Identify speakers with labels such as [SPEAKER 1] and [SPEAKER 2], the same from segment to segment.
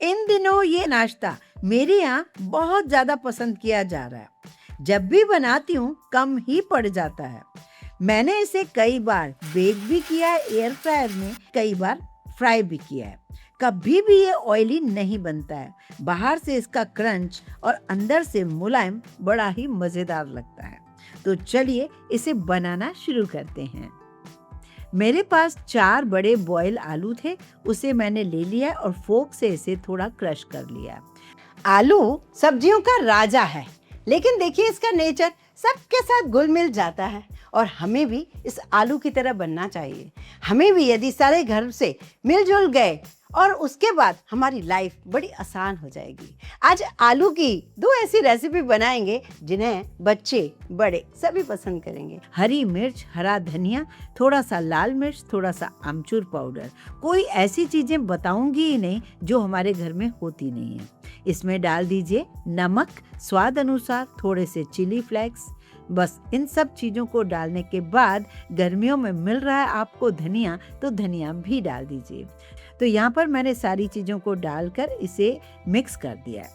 [SPEAKER 1] इन दिनों ये नाश्ता मेरे यहाँ बहुत ज़्यादा पसंद किया जा रहा है। जब भी बनाती हूँ कम ही पड़ जाता है। मैंने इसे कई बार बेक भी किया है एयर फ्रायर में, कई बार फ्राई भी किया है। कभी भी ये ऑयली नहीं बनता है। बाहर से इसका क्रंच और अंदर से मुलायम बड़ा ही मज़ेदार लगता है। तो चलिए इसे बनाना शुरू करते हैं। मेरे पास 4 बड़े बॉयल आलू थे, उसे मैंने ले लिया और फोक से इसे थोड़ा क्रश कर लिया। आलू सब्जियों का राजा है, लेकिन देखिए इसका नेचर सबके साथ घुल मिल जाता है और हमें भी इस आलू की तरह बनना चाहिए। हमें भी यदि सारे घर से मिलजुल गए और उसके बाद हमारी लाइफ बड़ी आसान हो जाएगी। आज आलू की 2 ऐसी रेसिपी बनाएंगे जिन्हें बच्चे बड़े सभी पसंद करेंगे। हरी मिर्च, हरा धनिया, थोड़ा सा लाल मिर्च, थोड़ा सा आमचूर पाउडर। कोई ऐसी चीजें बताऊंगी ही नहीं जो हमारे घर में होती नहीं है। इसमें डाल दीजिए नमक, स्वाद अनुसार, थोड़े से चिली फ्लेक्स। बस इन सब चीज़ों को डालने के बाद गर्मियों में मिल रहा है आपको धनिया, तो धनिया भी डाल दीजिए। तो यहाँ पर मैंने सारी चीज़ों को डालकर इसे मिक्स कर दिया है।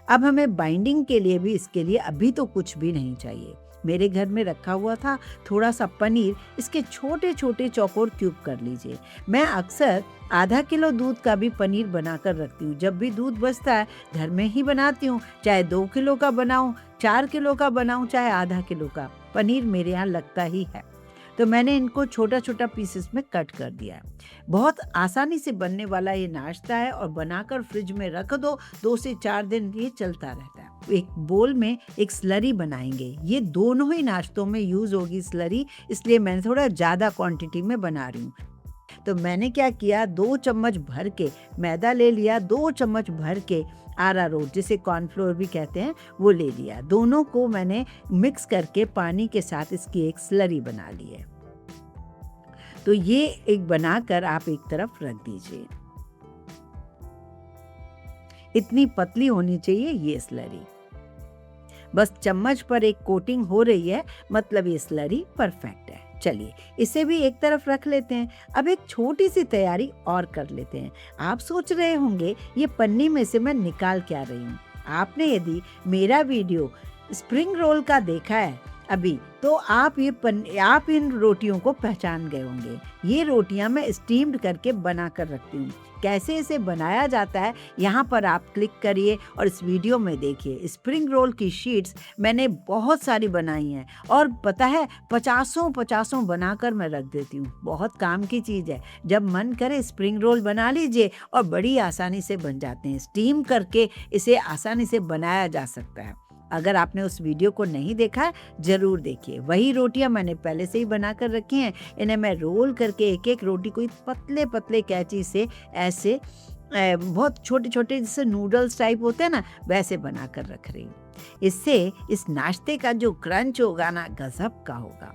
[SPEAKER 1] अब हमें बाइंडिंग के लिए भी इसके लिए अभी तो कुछ भी नहीं चाहिए। मेरे घर में रखा हुआ था थोड़ा सा पनीर, इसके छोटे छोटे चौकोर क्यूब कर लीजिए। मैं अक्सर आधा किलो दूध का भी पनीर बनाकर रखती हूँ। जब भी दूध बचता है घर में ही बनाती हूँ, चाहे 2 किलो का बनाऊँ, 4 किलो का बनाऊँ, चाहे आधा किलो का, पनीर मेरे यहाँ लगता ही है। तो मैंने इनको छोटा छोटा पीसेस में कट कर दिया है। बहुत आसानी से बनने वाला ये नाश्ता है और बनाकर फ्रिज में रख दो, 2 से 4 दिन ये चलता रहता है। एक बोल में एक स्लरी बनाएंगे। ये दोनों ही नाश्तों में यूज होगी स्लरी, इसलिए मैंने थोड़ा ज़्यादा क्वांटिटी में बना रही हूँ। तो मैंने क्या किया, 2 चम्मच भर के मैदा ले लिया, 2 चम्मच भर के अरारोट जिसे कॉर्नफ्लोर भी कहते हैं वो ले लिया। दोनों को मैंने मिक्स करके पानी के साथ इसकी एक स्लरी बना ली है। तो ये एक बनाकर आप एक तरफ रख दीजिए। इतनी पतली होनी चाहिए ये स्लरी। बस चम्मच पर एक कोटिंग हो रही है, मतलब ये स्लरी परफेक्ट है। चलिए इसे भी एक तरफ रख लेते हैं। अब एक छोटी सी तैयारी और कर लेते हैं। आप सोच रहे होंगे ये पन्नी में से मैं निकाल क्या रही हूँ। आपने यदि मेरा वीडियो स्प्रिंग रोल का देखा है अभी, तो आप इन रोटियों को पहचान गए होंगे। ये रोटियां मैं स्टीम्ड करके बना कर रखती हूँ। कैसे इसे बनाया जाता है यहाँ पर आप क्लिक करिए और इस वीडियो में देखिए। स्प्रिंग रोल की शीट्स मैंने बहुत सारी बनाई हैं और पता है 50 बनाकर मैं रख देती हूँ। बहुत काम की चीज़ है। जब मन करे स्प्रिंग रोल बना लीजिए और बड़ी आसानी से बन जाते हैं। स्टीम करके इसे आसानी से बनाया जा सकता है। अगर आपने उस वीडियो को नहीं देखा है ज़रूर देखिए। वही रोटियां मैंने पहले से ही बना कर रखी हैं। इन्हें मैं रोल करके एक एक रोटी को पतले पतले कैंची से ऐसे बहुत छोटे छोटे जैसे नूडल्स टाइप होते हैं ना, वैसे बना कर रख रही हूँ। इससे इस नाश्ते का जो क्रंच होगा ना, गजब का होगा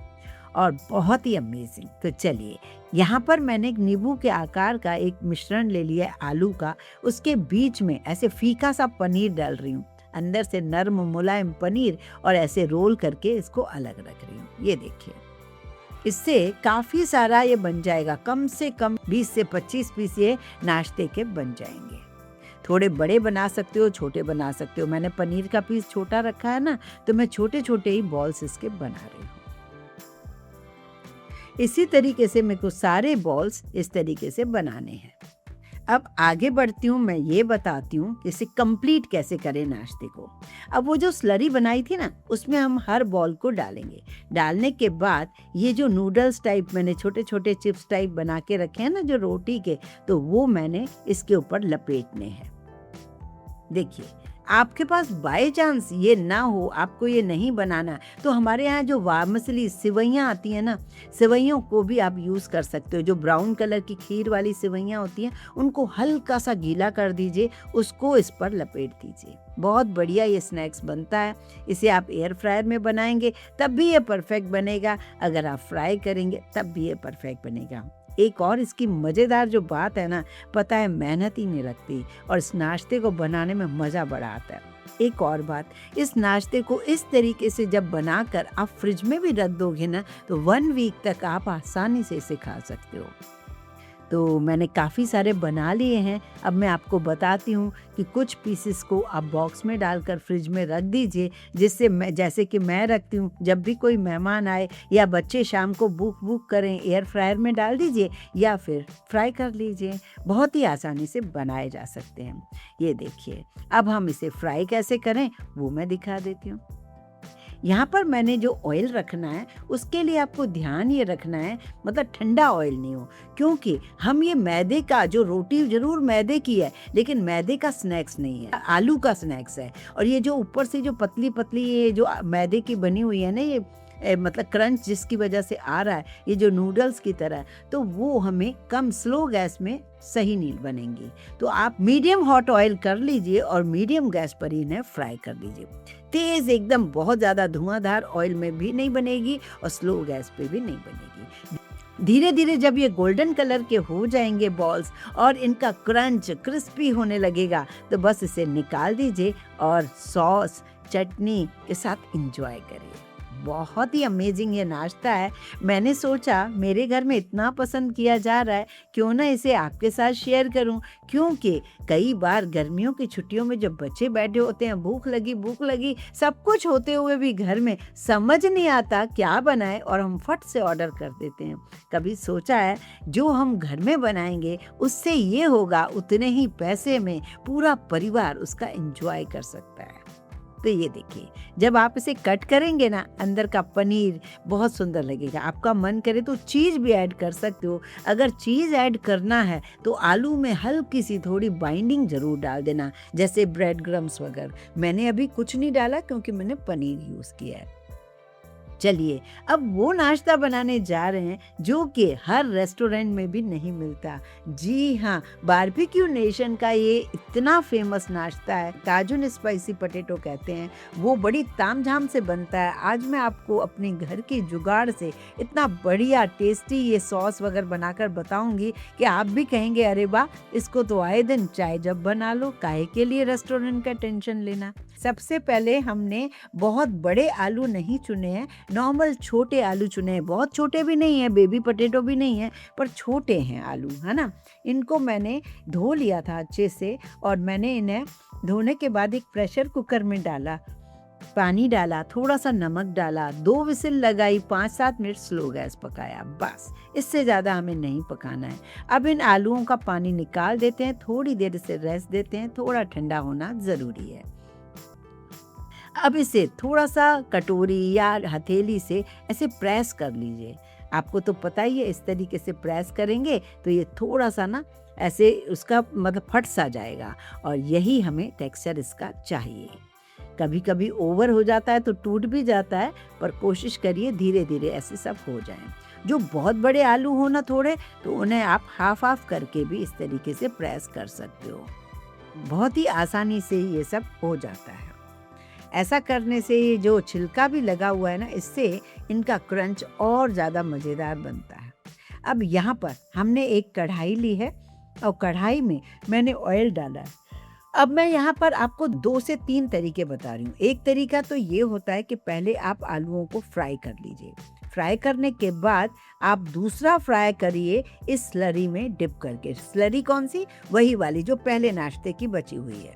[SPEAKER 1] और बहुत ही अमेजिंग। तो चलिए यहाँ पर मैंने एक नींबू के आकार का एक मिश्रण ले लिया आलू का। उसके बीच में ऐसे फीका सा पनीर डाल रही हूँ, अंदर से नर्म मुलायम पनीर, और ऐसे रोल करके इसको अलग रख रही हूँ। ये देखिए, इससे काफ़ी सारा ये बन जाएगा। कम से कम 20 से 25 पीस ये नाश्ते के बन जाएंगे। थोड़े बड़े बना सकते हो, छोटे बना सकते हो। मैंने पनीर का पीस छोटा रखा है ना, तो मैं छोटे छोटे ही बॉल्स इसके बना रही हूँ। इसी तरीके से मेरे को सारे बॉल्स इस तरीके से बनाने हैं। अब आगे बढ़ती हूँ, मैं ये बताती हूँ कि इसे कंप्लीट कैसे करें नाश्ते को। अब वो जो स्लरी बनाई थी ना, उसमें हम हर बॉल को डालेंगे। डालने के बाद ये जो नूडल्स टाइप मैंने छोटे छोटे चिप्स टाइप बना के रखे हैं ना जो रोटी के, तो वो मैंने इसके ऊपर लपेटने हैं। देखिए, आपके पास बाय चांस ये ना हो, आपको ये नहीं बनाना, तो हमारे यहाँ जो वामसली सिवैयाँ आती हैं ना, सिवैयों को भी आप यूज़ कर सकते हो। जो ब्राउन कलर की खीर वाली सिवैयाँ होती हैं, उनको हल्का सा गीला कर दीजिए, उसको इस पर लपेट दीजिए। बहुत बढ़िया ये स्नैक्स बनता है। इसे आप एयर फ्रायर में बनाएंगे तब भी ये परफेक्ट बनेगा, अगर आप फ्राई करेंगे तब भी ये परफेक्ट बनेगा। एक और इसकी मज़ेदार जो बात है ना, पता है मेहनत ही नहीं लगती और इस नाश्ते को बनाने में मज़ा बड़ा आता है। एक और बात, इस नाश्ते को इस तरीके से जब बनाकर आप फ्रिज में भी रख दोगे ना, तो 1 वीक तक आप आसानी से इसे खा सकते हो। तो मैंने काफ़ी सारे बना लिए हैं। अब मैं आपको बताती हूँ कि कुछ पीसेस को आप बॉक्स में डालकर फ्रिज में रख दीजिए, जिससे जैसे कि मैं रखती हूँ, जब भी कोई मेहमान आए या बच्चे शाम को भूख भूख करें, एयर फ्रायर में डाल दीजिए या फिर फ्राई कर लीजिए। बहुत ही आसानी से बनाए जा सकते हैं। ये देखिए, अब हम इसे फ्राई कैसे करें वो मैं दिखा देती हूँ। यहाँ पर मैंने जो ऑयल रखना है उसके लिए आपको ध्यान ये रखना है, मतलब ठंडा ऑयल नहीं हो, क्योंकि हम ये मैदे का जो रोटी जरूर मैदे की है, लेकिन मैदे का स्नैक्स नहीं है, आलू का स्नैक्स है। और ये जो ऊपर से जो पतली पतली ये जो मैदे की बनी हुई है ना, ये मतलब क्रंच जिसकी वजह से आ रहा है, ये जो नूडल्स की तरह, तो वो हमें कम स्लो गैस में सही नहीं बनेंगी। तो आप मीडियम हॉट ऑयल कर लीजिए और मीडियम गैस पर ही इन्हें फ्राई कर लीजिए। तेज एकदम बहुत ज़्यादा धुआंधार ऑयल में भी नहीं बनेगी और स्लो गैस पे भी नहीं बनेगी। धीरे धीरे जब ये गोल्डन कलर के हो जाएंगे बॉल्स और इनका क्रंच क्रिस्पी होने लगेगा, तो बस इसे निकाल दीजिए और सॉस चटनी के साथ एंजॉय करिए। बहुत ही अमेजिंग ये नाश्ता है। मैंने सोचा मेरे घर में इतना पसंद किया जा रहा है, क्यों ना इसे आपके साथ शेयर करूं, क्योंकि कई बार गर्मियों की छुट्टियों में जब बच्चे बैठे होते हैं, भूख लगी सब कुछ होते हुए भी घर में समझ नहीं आता क्या बनाए और हम फट से ऑर्डर कर देते हैं। कभी सोचा है जो हम घर में बनाएंगे उससे ये होगा उतने ही पैसे में पूरा परिवार उसका एंजॉय कर सकता है। तो ये देखिए, जब आप इसे कट करेंगे ना, अंदर का पनीर बहुत सुंदर लगेगा। आपका मन करे तो चीज़ भी ऐड कर सकते हो। अगर चीज़ ऐड करना है तो आलू में हल्की सी थोड़ी बाइंडिंग ज़रूर डाल देना, जैसे ब्रेड क्रम्स वगैरह। मैंने अभी कुछ नहीं डाला क्योंकि मैंने पनीर यूज़ किया है। चलिए, अब वो नाश्ता बनाने जा रहे हैं जो कि हर रेस्टोरेंट में भी नहीं मिलता। जी हाँ, बारबेक्यू नेशन का ये इतना फेमस नाश्ता है, काजून स्पाइसी पोटैटो कहते हैं। वो बड़ी तामझाम से बनता है। आज मैं आपको अपने घर के जुगाड़ से इतना बढ़िया टेस्टी ये सॉस वगैरह बनाकर बताऊंगी कि आप भी कहेंगे अरे वाह, इसको तो आए दिन चाय जब बना लो, काहे के लिए रेस्टोरेंट का टेंशन लेना। सबसे पहले हमने बहुत बड़े आलू नहीं चुने हैं, नॉर्मल छोटे आलू चुने हैं। बहुत छोटे भी नहीं है, बेबी पोटैटो भी नहीं है, पर छोटे हैं आलू, है ना। इनको मैंने धो लिया था अच्छे से और मैंने इन्हें धोने के बाद एक प्रेशर कुकर में डाला, पानी डाला, थोड़ा सा नमक डाला, 2 विसिल लगाई, 5-7 मिनट स्लो गैस पकाया। बस इससे ज़्यादा हमें नहीं पकाना है। अब इन आलूओं का पानी निकाल देते हैं, थोड़ी देर इसे रेस्ट देते हैं, थोड़ा ठंडा होना ज़रूरी है। अब इसे थोड़ा सा कटोरी या हथेली से ऐसे प्रेस कर लीजिए। आपको तो पता ही है, इस तरीके से प्रेस करेंगे तो ये थोड़ा सा ना ऐसे उसका मतलब फट सा जाएगा और यही हमें टेक्सचर इसका चाहिए। कभी कभी ओवर हो जाता है तो टूट भी जाता है, पर कोशिश करिए धीरे धीरे ऐसे सब हो जाएं। जो बहुत बड़े आलू हो ना थोड़े, तो उन्हें आप हाफ करके भी इस तरीके से प्रेस कर सकते हो। बहुत ही आसानी से ये सब हो जाता है। ऐसा करने से ये जो छिलका भी लगा हुआ है ना, इससे इनका क्रंच और ज़्यादा मज़ेदार बनता है। अब यहाँ पर हमने एक कढ़ाई ली है और कढ़ाई में मैंने ऑयल डाला है। अब मैं यहाँ पर आपको 2 से 3 तरीके बता रही हूँ। एक तरीका तो ये होता है कि पहले आप आलूओं को फ्राई कर लीजिए। फ्राई करने के बाद आप दूसरा फ्राई करिए इस स्लरी में डिप करके। स्लरी कौन सी? वही वाली जो पहले नाश्ते की बची हुई है।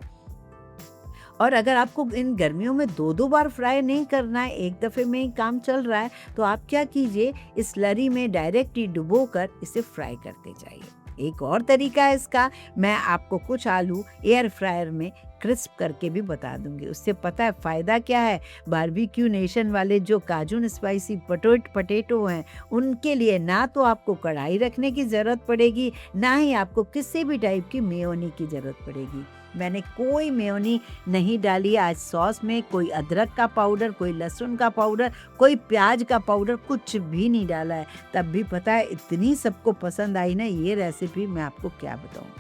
[SPEAKER 1] और अगर आपको इन गर्मियों में 2-2 बार फ्राई नहीं करना है, एक दफ़े में ही काम चल रहा है, तो आप क्या कीजिए, इस स्लरी में डायरेक्ट ही डुबोकर इसे फ्राई करते जाइए। एक और तरीका है इसका, मैं आपको कुछ आलू एयर फ्रायर में क्रिस्प करके भी बता दूंगी। उससे पता है फ़ायदा क्या है? बारबेक्यू नेशन वाले जो काजून स्पाइसी पोटैटो हैं, उनके लिए ना तो आपको कढ़ाई रखने की ज़रूरत पड़ेगी, ना ही आपको किसी भी टाइप की मेयोनी की ज़रूरत पड़ेगी। मैंने कोई मेयोनी नहीं डाली आज सॉस में, कोई अदरक का पाउडर, कोई लहसुन का पाउडर, कोई प्याज का पाउडर, कुछ भी नहीं डाला है। तब भी पता है इतनी सबको पसंद आई ना ये रेसिपी, मैं आपको क्या बताऊं।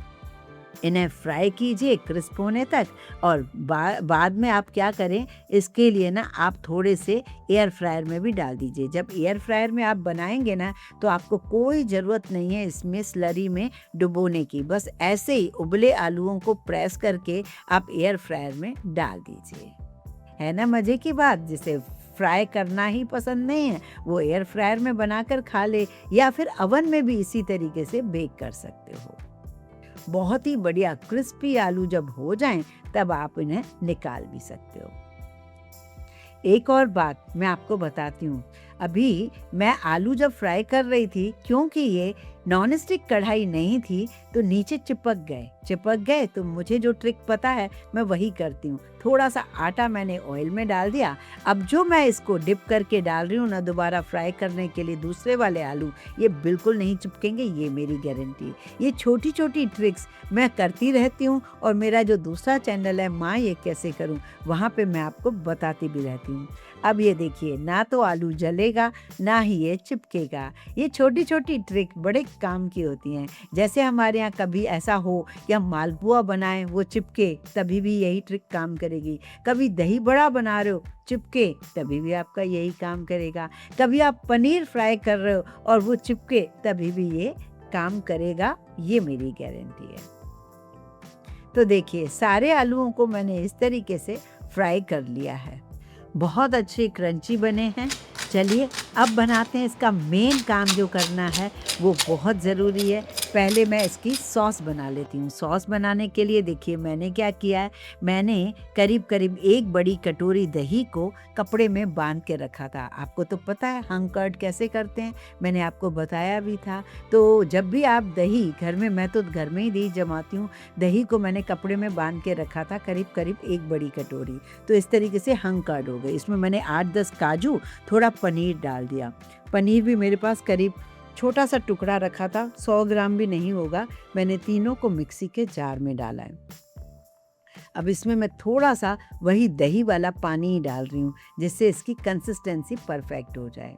[SPEAKER 1] इन्हें फ्राई कीजिए क्रिस्प होने तक और बाद में आप क्या करें, इसके लिए ना आप थोड़े से एयर फ्रायर में भी डाल दीजिए। जब एयर फ्रायर में आप बनाएंगे ना, तो आपको कोई ज़रूरत नहीं है इसमें स्लरी में डुबोने की। बस ऐसे ही उबले आलूओं को प्रेस करके आप एयर फ्रायर में डाल दीजिए। है ना मज़े की बात, जिसे फ्राई करना ही पसंद नहीं है, वो एयर फ्रायर में बनाकर खा ले या फिर अवन में भी इसी तरीके से बेक कर सकते हो। बहुत ही बढ़िया क्रिस्पी आलू जब हो जाएं तब आप इन्हें निकाल भी सकते हो। एक और बात मैं आपको बताती हूँ, अभी मैं आलू जब फ्राई कर रही थी, क्योंकि ये नॉन स्टिक कढ़ाई नहीं थी तो नीचे चिपक गए तो मुझे जो ट्रिक पता है मैं वही करती हूँ। थोड़ा सा आटा मैंने ऑयल में डाल दिया। अब जो मैं इसको डिप करके डाल रही हूँ ना दोबारा फ्राई करने के लिए दूसरे वाले आलू, ये बिल्कुल नहीं चिपकेंगे, ये मेरी गारंटी है। ये छोटी छोटी ट्रिक्स मैं करती रहती हूँ और मेरा जो दूसरा चैनल है माँ ये कैसे करूँ, वहाँ पे मैं आपको बताती भी रहती हूँ। अब ये देखिए, ना तो आलू जलेगा ना ही ये चिपकेगा। ये छोटी छोटी ट्रिक बड़े काम की होती हैं। जैसे हमारे यहाँ कभी ऐसा हो कि हम मालपुआ बनाएं वो चिपके, तभी भी यही ट्रिक काम करेगी। कभी दही बड़ा बना रहे हो चिपके, तभी भी आपका यही काम करेगा। कभी आप पनीर फ्राई कर रहे हो और वो चिपके, तभी भी ये काम करेगा, ये मेरी गारंटी है। तो देखिए, सारे आलूओं को मैंने इस तरीके से फ्राई कर लिया है। बहुत अच्छे क्रंची बने हैं। चलिए अब बनाते हैं इसका मेन काम जो करना है वो बहुत ज़रूरी है। पहले मैं इसकी सॉस बना लेती हूँ। सॉस बनाने के लिए देखिए मैंने क्या किया है, मैंने करीब करीब 1 बड़ी कटोरी दही को कपड़े में बांध के रखा था। आपको तो पता है हंग कर्ड कैसे करते हैं, मैंने आपको बताया भी था। तो जब भी आप दही घर में, मैं तो घर में ही दही जमाती हूँ, दही को मैंने कपड़े में बांध के रखा था करीब करीब 1 बड़ी कटोरी। तो इस तरीके से हंग कर्ड हो गए। इसमें मैंने 8-10 काजू, थोड़ा पनीर डाल दिया। पनीर भी मेरे पास करीब छोटा सा टुकड़ा रखा था, 100 ग्राम भी नहीं होगा। मैंने तीनों को मिक्सी के जार में डाला है। अब इसमें मैं थोड़ा सा वही दही वाला पानी ही डाल रही हूँ जिससे इसकी कंसिस्टेंसी परफेक्ट हो जाए।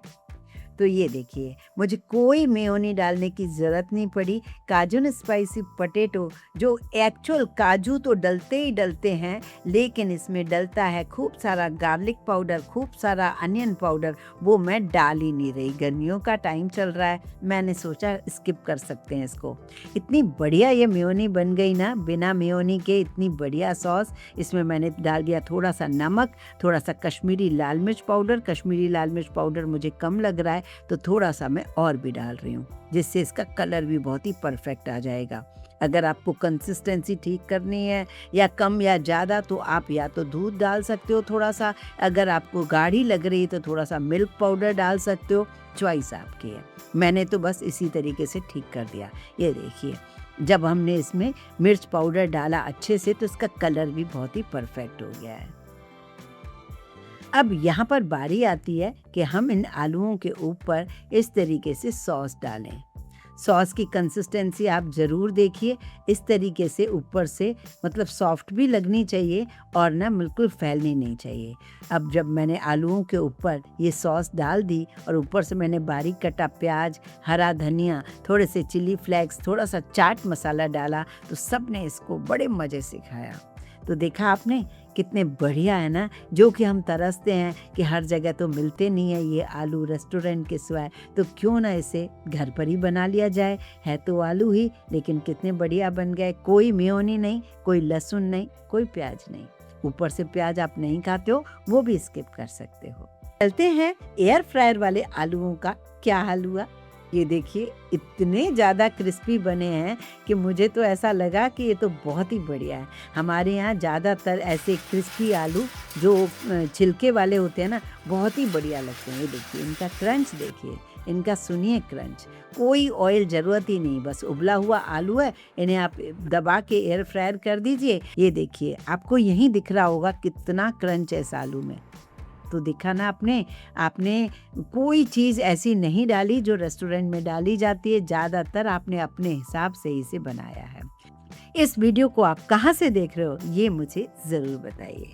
[SPEAKER 1] तो ये देखिए, मुझे कोई मेयोनी डालने की ज़रूरत नहीं पड़ी। काजू एंड स्पाइसी पोटैटो, जो एक्चुअल काजू तो डलते ही डलते हैं, लेकिन इसमें डलता है खूब सारा गार्लिक पाउडर, खूब सारा अनियन पाउडर, वो मैं डाल ही नहीं रही। गर्मियों का टाइम चल रहा है, मैंने सोचा स्किप कर सकते हैं इसको। इतनी बढ़िया ये मेयोनी बन गई ना, बिना मेयोनी के इतनी बढ़िया सॉस। इसमें मैंने डाल दिया थोड़ा सा नमक, थोड़ा सा कश्मीरी लाल मिर्च पाउडर। कश्मीरी लाल मिर्च पाउडर मुझे कम लग रहा है तो थोड़ा सा मैं और भी डाल रही हूँ, जिससे इसका कलर भी बहुत ही परफेक्ट आ जाएगा। अगर आपको कंसिस्टेंसी ठीक करनी है या कम या ज़्यादा, तो आप या तो दूध डाल सकते हो थोड़ा सा, अगर आपको गाढ़ी लग रही है तो थोड़ा सा मिल्क पाउडर डाल सकते हो, चॉइस आपकी है। मैंने तो बस इसी तरीके से ठीक कर दिया। ये देखिए, जब हमने इसमें मिर्च पाउडर डाला अच्छे से तो इसका कलर भी बहुत ही परफेक्ट हो गया है। अब यहाँ पर बारी आती है कि हम इन आलूओं के ऊपर इस तरीके से सॉस डालें। सॉस की कंसिस्टेंसी आप ज़रूर देखिए, इस तरीके से ऊपर से, मतलब सॉफ्ट भी लगनी चाहिए और ना बिल्कुल फैलनी नहीं चाहिए। अब जब मैंने आलूओं के ऊपर ये सॉस डाल दी और ऊपर से मैंने बारीक कटा प्याज, हरा धनिया, थोड़े से चिली फ्लेक्स, थोड़ा सा चाट मसाला डाला, तो सब ने इसको बड़े मज़े से खाया। तो देखा आपने कितने बढ़िया है ना, जो कि हम तरसते हैं कि हर जगह तो मिलते नहीं है ये आलू रेस्टोरेंट के सिवाय, तो क्यों ना इसे घर पर ही बना लिया जाए। है तो आलू ही, लेकिन कितने बढ़िया बन गए। कोई मेयोनी नहीं, कोई लहसुन नहीं, कोई प्याज नहीं। ऊपर से प्याज आप नहीं खाते हो वो भी स्किप कर सकते हो। चलते हैं एयर फ्रायर वाले आलूओं का क्या हाल हुआ। ये देखिए, इतने ज़्यादा क्रिस्पी बने हैं कि मुझे तो ऐसा लगा कि ये तो बहुत ही बढ़िया है। हमारे यहाँ ज़्यादातर ऐसे क्रिस्पी आलू जो छिलके वाले होते हैं ना, बहुत ही बढ़िया लगते हैं। ये देखिए, इनका क्रंच देखिए, इनका सुनिए क्रंच। कोई ऑयल ज़रूरत ही नहीं, बस उबला हुआ आलू है, इन्हें आप दबा के एयर फ्रायर कर दीजिए। ये देखिए, आपको यहीं दिख रहा होगा कितना क्रंच है इस आलू में। तो देखा ना आपने कोई चीज़ ऐसी नहीं डाली जो रेस्टोरेंट में डाली जाती है। ज़्यादातर आपने अपने हिसाब से इसे बनाया है। इस वीडियो को आप कहाँ से देख रहे हो ये मुझे ज़रूर बताइए।